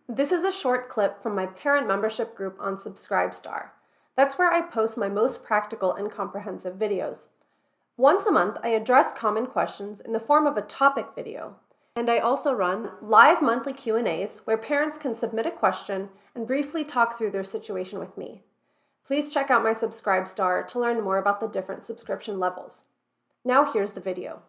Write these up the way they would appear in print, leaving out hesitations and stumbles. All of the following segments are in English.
This is a short clip from my parent membership group on Subscribestar. That's where I post my most practical and comprehensive videos. Once a month, I address common questions in the form of a topic video. And I also run live monthly Q&As where parents can submit a question and briefly talk through their situation with me. Please check out my Subscribestar to learn more about the different subscription levels. Now here's the video.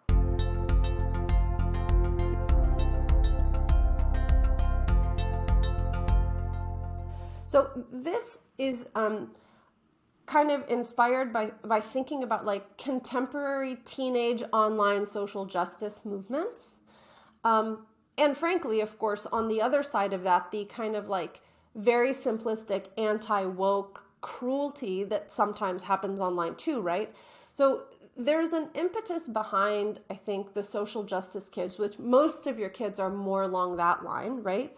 So this is kind of inspired by thinking about like contemporary teenage online social justice movements. And frankly, of course, on the other side of that, the kind of like very simplistic anti-woke cruelty that sometimes happens online too, right? So there's an impetus behind, I think, the social justice kids, which most of your kids are more along that line, right?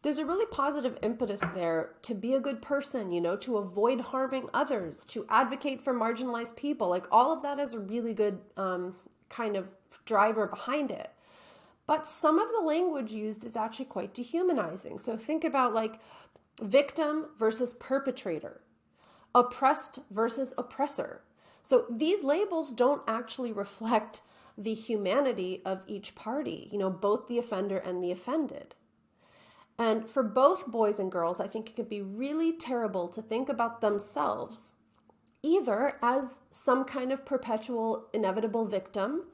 There's a really positive impetus there to be a good person, to avoid harming others, to advocate for marginalized people. Like all of that is a really good kind of driver behind it. But some of the language used is actually quite dehumanizing. So think about like victim versus perpetrator, oppressed versus oppressor. So these labels don't actually reflect the humanity of each party, both the offender and the offended. And for both boys and girls, I think it could be really terrible to think about themselves either as some kind of perpetual inevitable victim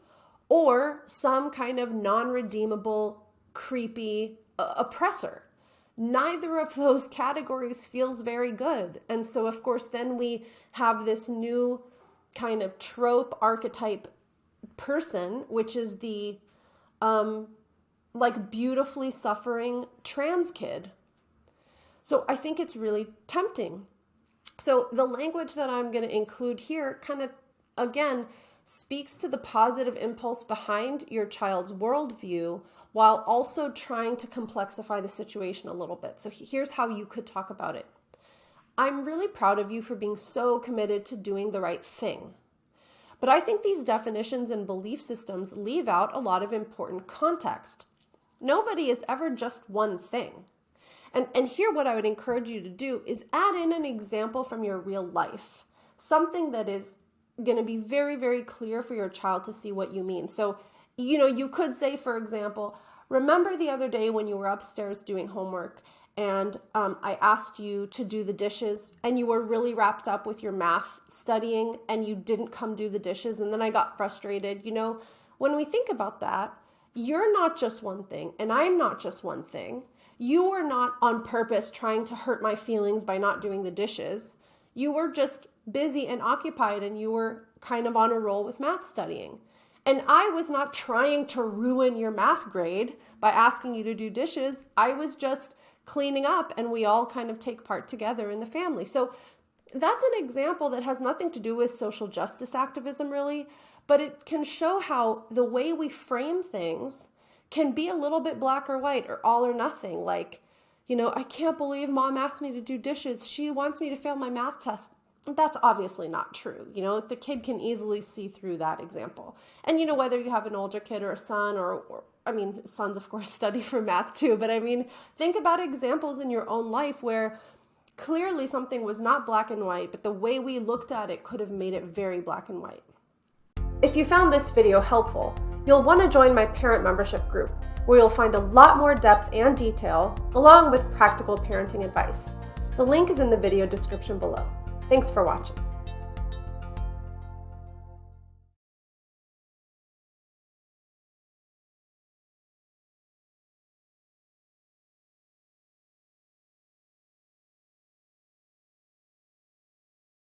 or some kind of non-redeemable, creepy oppressor. Neither of those categories feels very good. And so, of course, then we have this new kind of trope archetype person, which is the like beautifully suffering trans kid. So I think it's really tempting. So the language that I'm going to include here kind of, again, speaks to the positive impulse behind your child's worldview while also trying to complexify the situation a little bit. So here's how you could talk about it. I'm really proud of you for being so committed to doing the right thing. But I think these definitions and belief systems leave out a lot of important context. Nobody is ever just one thing. And here what I would encourage you to do is add in an example from your real life, something that is going to be very, very clear for your child to see what you mean. So, you could say, for example, remember the other day when you were upstairs doing homework and I asked you to do the dishes and you were really wrapped up with your math studying and you didn't come do the dishes and then I got frustrated. When we think about that, you're not just one thing, and I'm not just one thing. You were not on purpose trying to hurt my feelings by not doing the dishes. You were just busy and occupied, and you were kind of on a roll with math studying. And I was not trying to ruin your math grade by asking you to do dishes. I was just cleaning up, and we all kind of take part together in the family. So that's an example that has nothing to do with social justice activism, really, but it can show how the way we frame things can be a little bit black or white or all or nothing. Like, I can't believe mom asked me to do dishes. She wants me to fail my math test. That's obviously not true. The kid can easily see through that example. And, whether you have an older kid or a son or sons, of course, study for math too. But think about examples in your own life where clearly something was not black and white, but the way we looked at it could have made it very black and white. If you found this video helpful, you'll want to join my parent membership group, where you'll find a lot more depth and detail, along with practical parenting advice. The link is in the video description below. Thanks for watching.